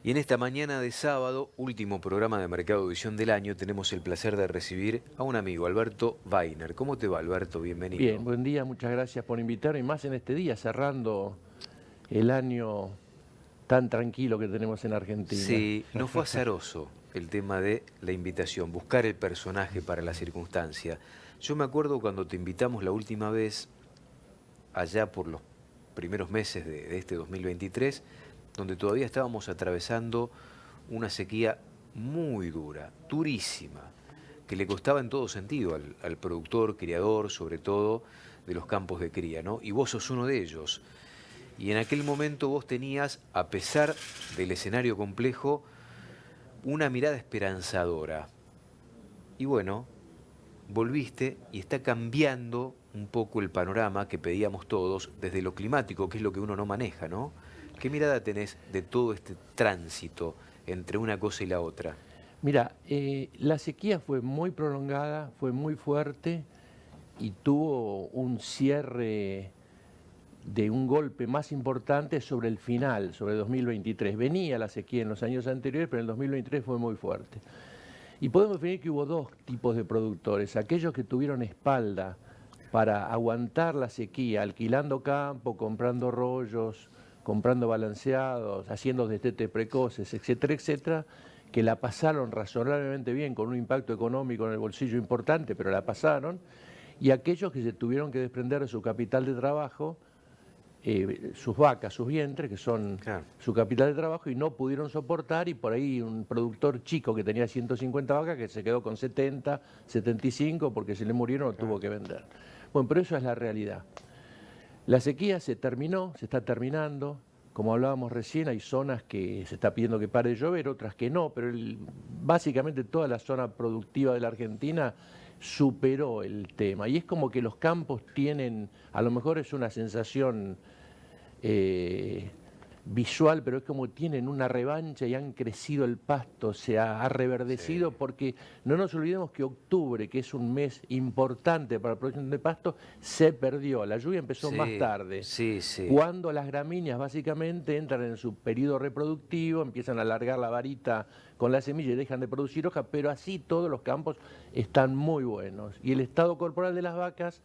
Y en esta mañana de sábado, último programa de Mercado Visión del año, tenemos el placer de recibir a un amigo, Alberto Weiner. ¿Cómo te va, Alberto? Bien, Bienvenido. buen día, muchas gracias por invitarme, y más en este día, cerrando el año tan tranquilo que tenemos en Argentina. Sí, no fue azaroso el tema de la invitación, buscar el personaje para la circunstancia. Yo me acuerdo cuando te invitamos la última vez, allá por los primeros meses de este 2023, donde todavía estábamos atravesando una sequía muy dura, durísima, que le costaba en todo sentido al productor, criador, sobre todo, de los campos de cría, ¿no? Y vos sos uno de ellos. Y en aquel momento vos tenías, a pesar del escenario complejo, una mirada esperanzadora. Y bueno, volviste y está cambiando un poco el panorama que pedíamos todos desde lo climático, que es lo que uno no maneja, ¿no? ¿Qué mirada tenés de todo este tránsito entre una cosa y la otra? Mira, la sequía fue muy prolongada, fue muy fuerte y tuvo un cierre de un golpe más importante sobre el final, sobre 2023. Venía la sequía en los años anteriores, pero en el 2023 fue muy fuerte. Y podemos definir que hubo dos tipos de productores: aquellos que tuvieron espalda para aguantar la sequía, alquilando campo, comprando rollos, comprando balanceados, haciendo destetes precoces, etcétera, etcétera, que la pasaron razonablemente bien, con un impacto económico en el bolsillo importante, pero la pasaron, y aquellos que se tuvieron que desprender de su capital de trabajo, sus vacas, sus vientres, que son Claro. su capital de trabajo, y no pudieron soportar, y por ahí un productor chico que tenía 150 vacas que se quedó con 70, 75 porque se le murieron o tuvo que vender. Bueno, pero eso es la realidad. La sequía se terminó, se está terminando. Como hablábamos recién, hay zonas que se está pidiendo que pare de llover, otras que no, pero básicamente toda la zona productiva de la Argentina superó el tema. Y es como que los campos tienen, a lo mejor es una sensación eh, visual, pero es como tienen una revancha y han crecido el pasto, ha reverdecido, Sí, porque no nos olvidemos que octubre, que es un mes importante para la producción de pasto, se perdió. La lluvia empezó más sí, tarde, sí, sí. cuando las gramíneas básicamente entran en su periodo reproductivo, empiezan a alargar la varita con la semilla y dejan de producir hoja, pero así todos los campos están muy buenos. Y el estado corporal de las vacas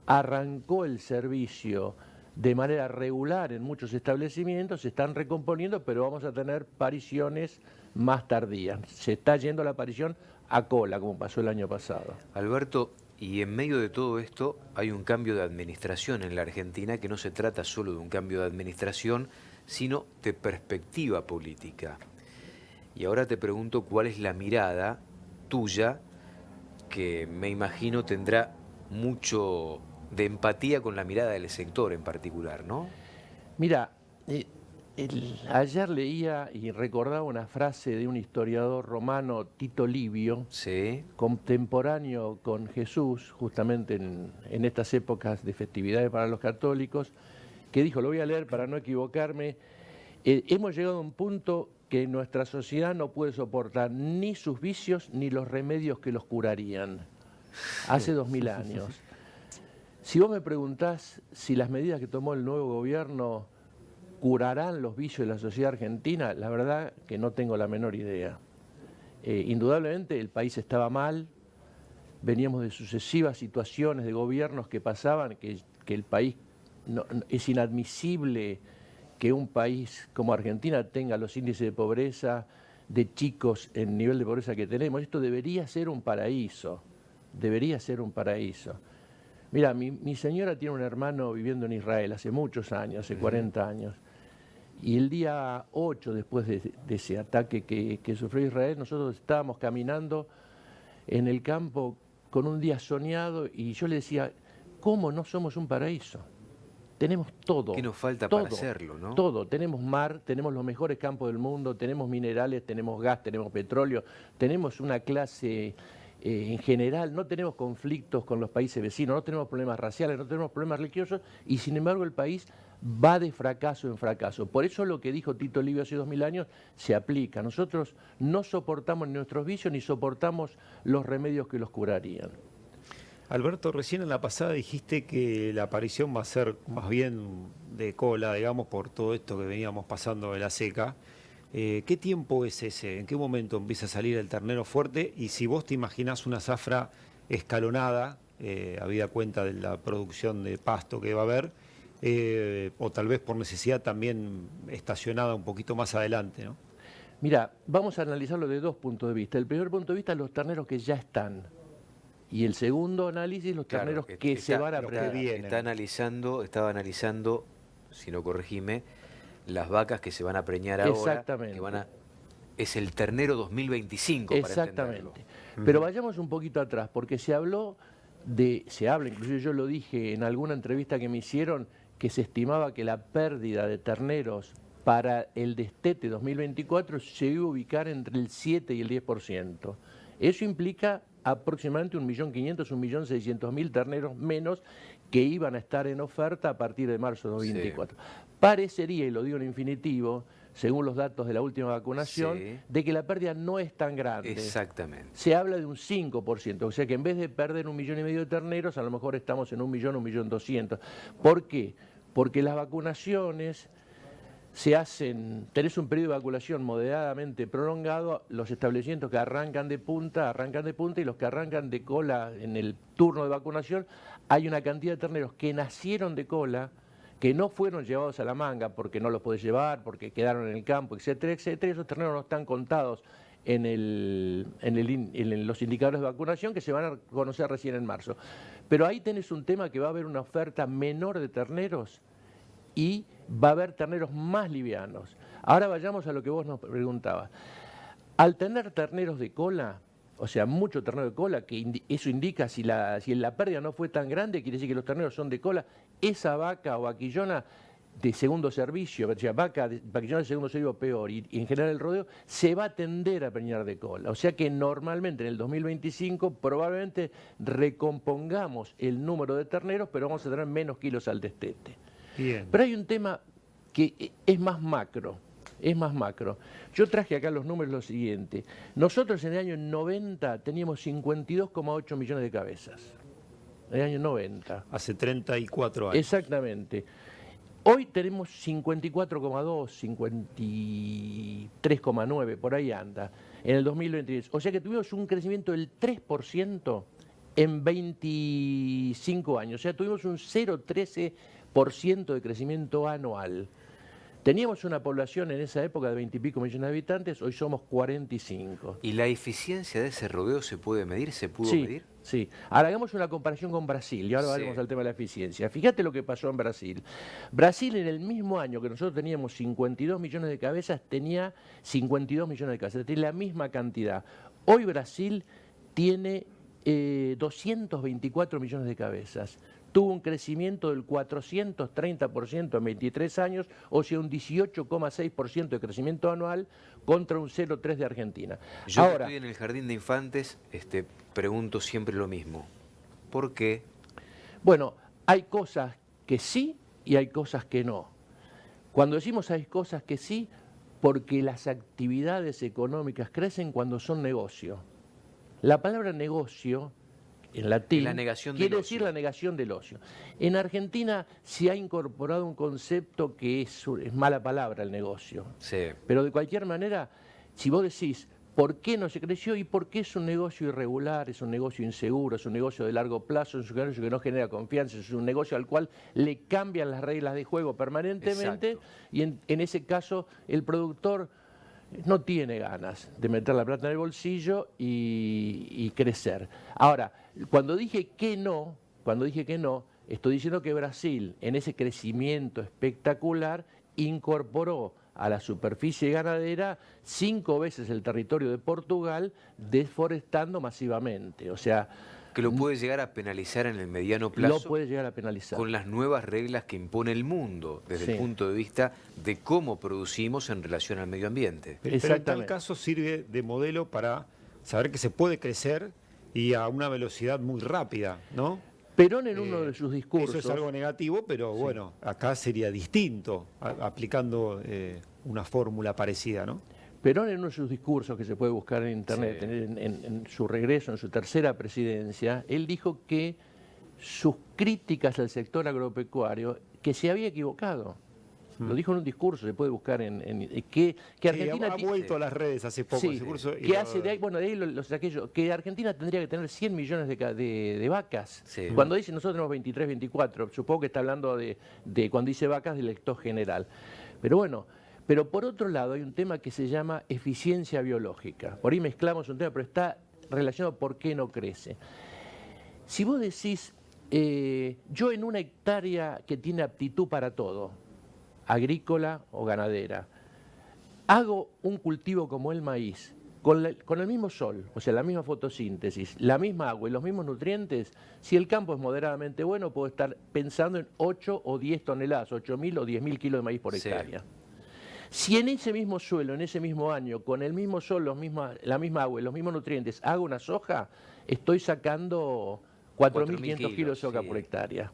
arrancó el servicio de manera regular en muchos establecimientos, se están recomponiendo, pero vamos a tener pariciones más tardías. Se está yendo la aparición a cola, como pasó el año pasado. Alberto, y en medio de todo esto hay un cambio de administración en la Argentina que no se trata solo de un cambio de administración, sino de perspectiva política. Y ahora te pregunto cuál es la mirada tuya, que me imagino tendrá mucho de empatía con la mirada del sector en particular, ¿no? Mira, ayer leía y recordaba una frase de un historiador romano, Tito Livio, Sí, contemporáneo con Jesús, justamente en estas épocas de festividades para los católicos, que dijo, lo voy a leer para no equivocarme: hemos llegado a un punto que nuestra sociedad no puede soportar ni sus vicios ni los remedios que los curarían. Hace 2000 años. Si vos me preguntás si las medidas que tomó el nuevo gobierno curarán los vicios de la sociedad argentina, la verdad que no tengo la menor idea. Indudablemente el país estaba mal, veníamos de sucesivas situaciones de gobiernos que pasaban, que el país es inadmisible que un país como Argentina tenga los índices de pobreza, de chicos en nivel de pobreza que tenemos. Esto debería ser un paraíso, debería ser un paraíso. Mira, mi señora tiene un hermano viviendo en Israel hace muchos años, hace ujú, 40 años. Y el día 8, después de ese ataque que sufrió Israel, nosotros estábamos caminando en el campo con un día soñado, y yo le decía, ¿cómo no somos un paraíso? Tenemos ¿qué todo, nos falta para todo, hacerlo, no? todo. Tenemos mar, tenemos los mejores campos del mundo, tenemos minerales, tenemos gas, tenemos petróleo, tenemos una clase en general, no tenemos conflictos con los países vecinos, no tenemos problemas raciales, no tenemos problemas religiosos, y sin embargo el país va de fracaso en fracaso. Por eso lo que dijo Tito Livio hace 2000 años se aplica. Nosotros no soportamos nuestros vicios ni soportamos los remedios que los curarían. Alberto, recién en la pasada dijiste que la aparición va a ser más bien de cola, digamos, por todo esto que veníamos pasando de la seca. ¿Qué tiempo es ese? ¿En qué momento empieza a salir el ternero fuerte? Y si vos te imaginás una zafra escalonada, habida cuenta de la producción de pasto que va a haber, o tal vez por necesidad también estacionada un poquito más adelante, ¿no? Mira, vamos a analizarlo de dos puntos de vista. El primer punto de vista, los terneros que ya están. Y el segundo análisis, los Claro, terneros que se van a los que preñar. vienen. Estaba analizando, si no corregime, las vacas que se van a preñar ahora. Exactamente. Es el ternero 2025, para entenderlo. Exactamente. Pero vayamos un poquito atrás, porque se habla, inclusive yo lo dije en alguna entrevista que me hicieron, que se estimaba que la pérdida de terneros para el destete 2024 se iba a ubicar entre el 7 y el 10%. Eso implica aproximadamente 1.500.000, 1.600.000 terneros menos que iban a estar en oferta a partir de marzo de 2024. Sí. Parecería, y lo digo en infinitivo, según los datos de la última vacunación, sí, de que la pérdida no es tan grande. Exactamente. Se habla de un 5%, o sea que en vez de perder 1,5 millones de terneros, a lo mejor estamos en 1.000.000, 1.200.000. ¿Por qué? Porque las vacunaciones se hacen, tenés un periodo de vacunación moderadamente prolongado, los establecimientos que arrancan de punta, y los que arrancan de cola en el turno de vacunación, hay una cantidad de terneros que nacieron de cola, que no fueron llevados a la manga porque no los podés llevar, porque quedaron en el campo, etcétera, etcétera, y esos terneros no están contados en los indicadores de vacunación que se van a conocer recién en marzo. Pero ahí tenés un tema que va a haber una oferta menor de terneros y va a haber terneros más livianos. Ahora vayamos a lo que vos nos preguntabas. Al tener terneros de cola, o sea, mucho ternero de cola, que eso indica si la pérdida no fue tan grande, quiere decir que los terneros son de cola, esa vaca o vaquillona de segundo servicio, o sea, vaquillona de segundo servicio peor, y en general el rodeo, se va a tender a preñar de cola. O sea que normalmente en el 2025 probablemente recompongamos el número de terneros, pero vamos a tener menos kilos al destete. Bien. Pero hay un tema que es más macro. Yo traje acá los números lo siguiente. Nosotros en el año 90 teníamos 52,8 millones de cabezas. En el año 90. Hace 34 años. Exactamente. Hoy tenemos 54,2, 53,9, por ahí anda, en el 2023. O sea que tuvimos un crecimiento del 3% en 25 años. O sea, tuvimos un 0,13% de crecimiento anual. Teníamos una población en esa época de 20 y pico millones de habitantes, hoy somos 45. ¿Y la eficiencia de ese rodeo se puede medir? ¿Se pudo medir? Sí. Ahora hagamos una comparación con Brasil y ahora vamos al tema de la eficiencia. Fíjate lo que pasó en Brasil. Brasil en el mismo año que nosotros teníamos 52 millones de cabezas, tenía 52 millones de cabezas, tiene la misma cantidad. Hoy Brasil tiene 224 millones de cabezas. Tuvo un crecimiento del 430% en 23 años, o sea, un 18,6% de crecimiento anual contra un 0,3% de Argentina. Yo ahora, que estoy en el jardín de infantes, pregunto siempre lo mismo. ¿Por qué? Bueno, hay cosas que sí y hay cosas que no. Cuando decimos hay cosas que sí, porque las actividades económicas crecen cuando son negocio. La palabra negocio en latín quiere decir la negación del ocio. En Argentina se ha incorporado un concepto que es mala palabra, el negocio. Sí. Pero de cualquier manera, si vos decís por qué no se creció y por qué es un negocio irregular, es un negocio inseguro, es un negocio de largo plazo, es un negocio que no genera confianza, es un negocio al cual le cambian las reglas de juego permanentemente. Exacto. Y en ese caso el productor no tiene ganas de meter la plata en el bolsillo y crecer. Ahora, cuando dije que no, estoy diciendo que Brasil, en ese crecimiento espectacular, incorporó a la superficie ganadera 5 veces el territorio de Portugal, deforestando masivamente. O sea, que lo puede llegar a penalizar en el mediano plazo. Lo puede llegar a penalizar. Con las nuevas reglas que impone el mundo, desde el punto de vista de cómo producimos en relación al medio ambiente. Pero en tal caso sirve de modelo para saber que se puede crecer y a una velocidad muy rápida, ¿no? Perón en uno de sus discursos... Eso es algo negativo, pero bueno, acá sería distinto, aplicando una fórmula parecida, ¿no? Perón en uno de sus discursos, que se puede buscar en internet, en su regreso, en su tercera presidencia, él dijo que sus críticas al sector agropecuario, que se había equivocado. Lo dijo en un discurso, se puede buscar que Argentina ha vuelto a las redes hace poco sí, ese discurso. Que hace de ahí, bueno, de ahí lo saqué yo, que Argentina tendría que tener 100 millones de vacas. Sí. Cuando dice nosotros tenemos 23, 24, supongo que está hablando de cuando dice vacas del lector general. Pero bueno, pero por otro lado hay un tema que se llama eficiencia biológica. Por ahí mezclamos un tema, pero está relacionado a por qué no crece. Si vos decís, yo en una hectárea que tiene aptitud para todo, agrícola o ganadera, hago un cultivo como el maíz, con el mismo sol, o sea, la misma fotosíntesis, la misma agua y los mismos nutrientes, si el campo es moderadamente bueno, puedo estar pensando en 8 o 10 toneladas, 8.000 o 10.000 kilos de maíz por hectárea. Si en ese mismo suelo, en ese mismo año, con el mismo sol, la misma agua y los mismos nutrientes, hago una soja, estoy sacando 4.500 kilos de soja por hectárea.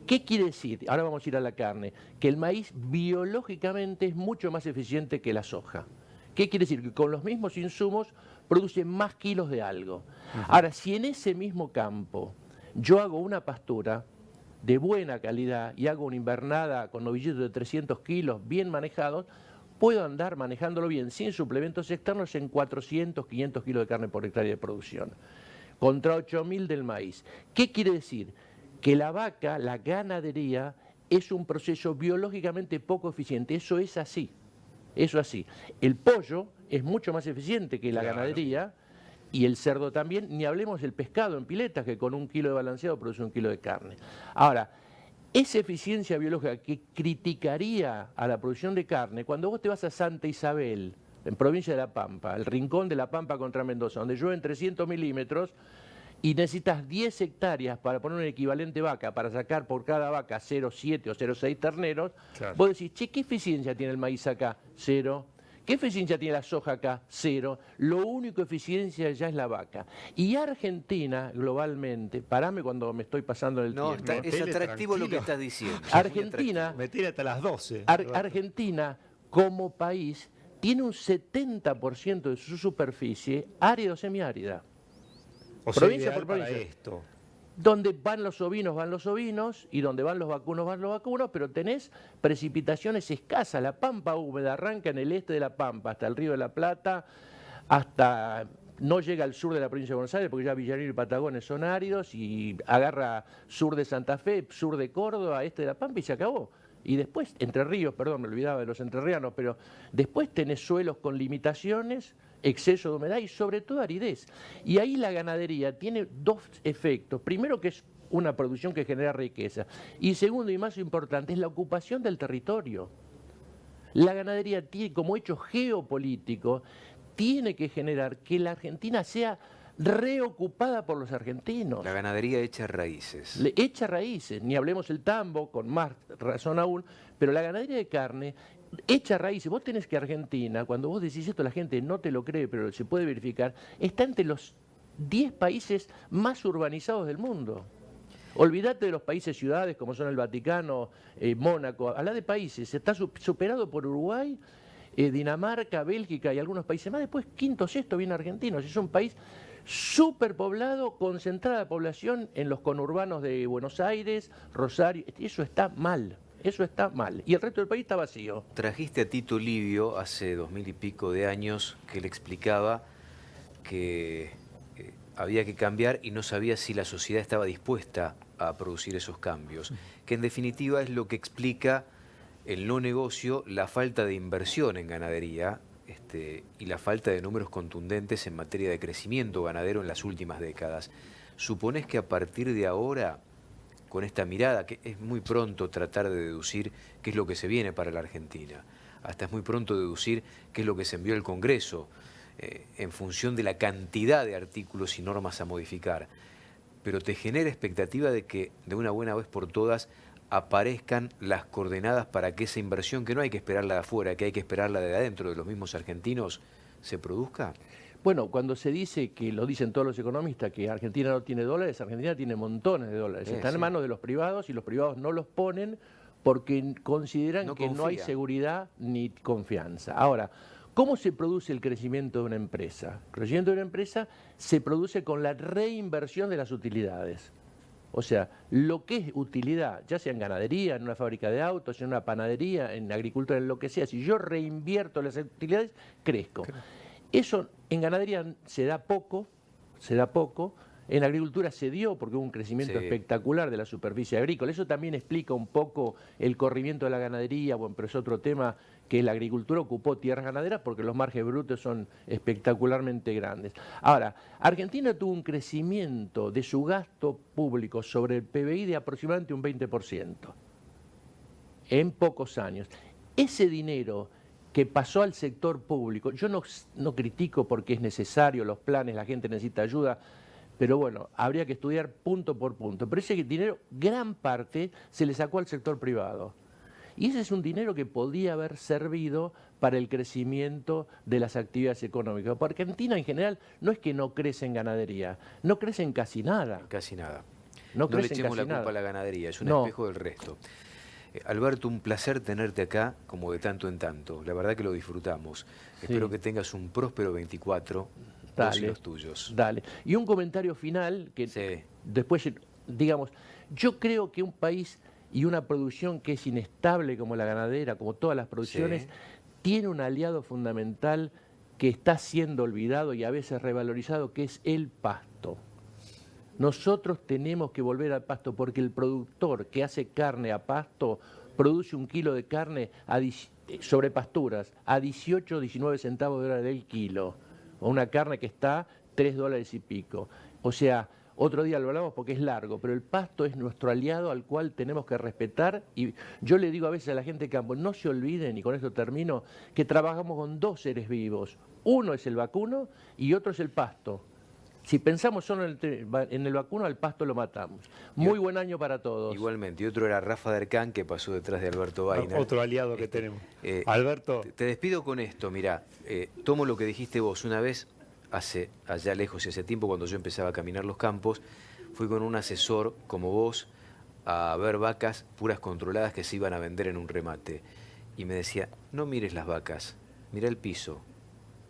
¿Qué quiere decir? Ahora vamos a ir a la carne. Que el maíz biológicamente es mucho más eficiente que la soja. ¿Qué quiere decir? Que con los mismos insumos produce más kilos de algo. Ahora, si en ese mismo campo yo hago una pastura de buena calidad y hago una invernada con novillitos de 300 kilos bien manejados, puedo andar manejándolo bien sin suplementos externos en 400, 500 kilos de carne por hectárea de producción. Contra 8.000 del maíz. ¿Qué quiere decir? Que la vaca, la ganadería, es un proceso biológicamente poco eficiente. Eso es así. Eso es así. El pollo es mucho más eficiente que la ganadería y el cerdo también. Ni hablemos del pescado en piletas, que con 1 kilo de balanceado produce 1 kilo de carne. Ahora, esa eficiencia biológica que criticaría a la producción de carne, cuando vos te vas a Santa Isabel, en provincia de La Pampa, el rincón de La Pampa contra Mendoza, donde llueven 300 milímetros, y necesitas 10 hectáreas para poner un equivalente vaca, para sacar por cada vaca 0,7 o 0,6 terneros, vos decís, che, ¿qué eficiencia tiene el maíz acá? 0. ¿Qué eficiencia tiene la soja acá? 0. Lo único eficiencia ya es la vaca. Y Argentina, globalmente, parame cuando me estoy pasando el tiempo. No, es atractivo lo que estás diciendo. Argentina, me tira hasta las 12. Argentina, como país, tiene un 70% de su superficie árida o semiárida. O sea, provincia por para provincia. esto. Donde van los ovinos, y donde van los vacunos, pero tenés precipitaciones escasas. La pampa húmeda arranca en el este de la Pampa, hasta el Río de la Plata, hasta no llega al sur de la provincia de Buenos Aires, porque ya Villarino y Patagones son áridos, y agarra sur de Santa Fe, sur de Córdoba, este de la Pampa, y se acabó. Y después, Entre Ríos, perdón, me olvidaba de los entrerrianos, pero después tenés suelos con limitaciones, exceso de humedad y sobre todo aridez. Y ahí la ganadería tiene dos efectos. Primero, que es una producción que genera riqueza. Y segundo, y más importante, es la ocupación del territorio. La ganadería tiene, como hecho geopolítico, tiene que generar que la Argentina sea reocupada por los argentinos. La ganadería echa raíces. Echa raíces, ni hablemos el tambo, con más razón aún, pero la ganadería de carne echa raíces. Vos tenés que Argentina, cuando vos decís esto la gente no te lo cree, pero se puede verificar, está entre los 10 países más urbanizados del mundo. Olvídate de los países ciudades como son el Vaticano, Mónaco, habla de países, está superado por Uruguay, Dinamarca, Bélgica y algunos países más. Después quinto, sexto viene Argentina. Es un país superpoblado, concentrada la población en los conurbanos de Buenos Aires, Rosario. Eso está mal. Eso está mal. Y el resto del país está vacío. Trajiste a Tito Livio hace 2000 y pico de años, que le explicaba que había que cambiar y no sabía si la sociedad estaba dispuesta a producir esos cambios. Que en definitiva es lo que explica el no negocio, la falta de inversión en ganadería y la falta de números contundentes en materia de crecimiento ganadero en las últimas décadas. ¿Supones que a partir de ahora, con esta mirada, que es muy pronto tratar de deducir qué es lo que se viene para la Argentina, hasta es muy pronto deducir qué es lo que se envió al Congreso, en función de la cantidad de artículos y normas a modificar, pero te genera expectativa de que de una buena vez por todas aparezcan las coordenadas para que esa inversión, que no hay que esperarla de afuera, que hay que esperarla de adentro de los mismos argentinos, se produzca? Bueno, cuando se dice, que lo dicen todos los economistas, que Argentina no tiene dólares, Argentina tiene montones de dólares. Están en manos de los privados y los privados no los ponen porque consideran que no hay seguridad ni confianza. Ahora, ¿cómo se produce el crecimiento de una empresa? El crecimiento de una empresa se produce con la reinversión de las utilidades. O sea, lo que es utilidad, ya sea en ganadería, en una fábrica de autos, en una panadería, en agricultura, en lo que sea, si yo reinvierto las utilidades, crezco. Eso en ganadería se da poco, en agricultura se dio porque hubo un crecimiento espectacular de la superficie agrícola. Eso también explica un poco el corrimiento de la ganadería, bueno, pero es otro tema, que la agricultura ocupó tierras ganaderas porque los márgenes brutos son espectacularmente grandes. Ahora, Argentina tuvo un crecimiento de su gasto público sobre el PBI de aproximadamente un 20% en pocos años. Ese dinero que pasó al sector público, yo no critico porque es necesario, los planes, la gente necesita ayuda, pero bueno, habría que estudiar punto por punto. Pero ese dinero, gran parte, se le sacó al sector privado. Y ese es un dinero que podía haber servido para el crecimiento de las actividades económicas. Porque Argentina en general no es que no crece en ganadería, no crece en casi nada. Casi nada. No No le crece en echemos la casi culpa nada. a la ganadería, es un No. espejo del resto. Alberto, un placer tenerte acá, como de tanto en tanto. La verdad que lo disfrutamos. Espero que tengas un próspero 24, vos y los tuyos. Dale. Y un comentario final, que después, digamos, yo creo que un país y una producción que es inestable como la ganadera, como todas las producciones, tiene un aliado fundamental que está siendo olvidado y a veces revalorizado, que es el pasto. Nosotros tenemos que volver al pasto porque el productor que hace carne a pasto produce 1 kilo de carne sobre pasturas a 18 o 19 centavos de hora del kilo. O una carne que está $3 y pico. O sea, otro día lo hablamos porque es largo, pero el pasto es nuestro aliado al cual tenemos que respetar. Y yo le digo a veces a la gente de campo, no se olviden, y con esto termino, que trabajamos con 2 seres vivos. Uno es el vacuno y otro es el pasto. Si pensamos solo en el vacuno, al pasto lo matamos. Muy buen año para todos. Igualmente. Y otro era Rafa Dercán, que pasó detrás de Alberto Baina. Otro aliado que tenemos. Alberto. Te despido con esto, mirá. Tomo lo que dijiste vos una vez, allá lejos y hace tiempo, cuando yo empezaba a caminar los campos, fui con un asesor como vos a ver vacas puras controladas que se iban a vender en un remate. Y me decía, no mires las vacas, mira el piso.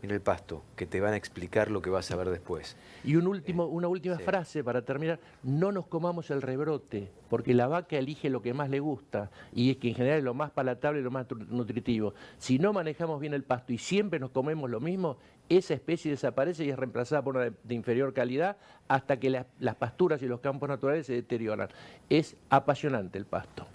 Mira el pasto, que te van a explicar lo que vas a ver después. Y una última frase para terminar, no nos comamos el rebrote, porque la vaca elige lo que más le gusta, y es que en general es lo más palatable y lo más nutritivo. Si no manejamos bien el pasto y siempre nos comemos lo mismo, esa especie desaparece y es reemplazada por una de inferior calidad hasta que las pasturas y los campos naturales se deterioran. Es apasionante el pasto.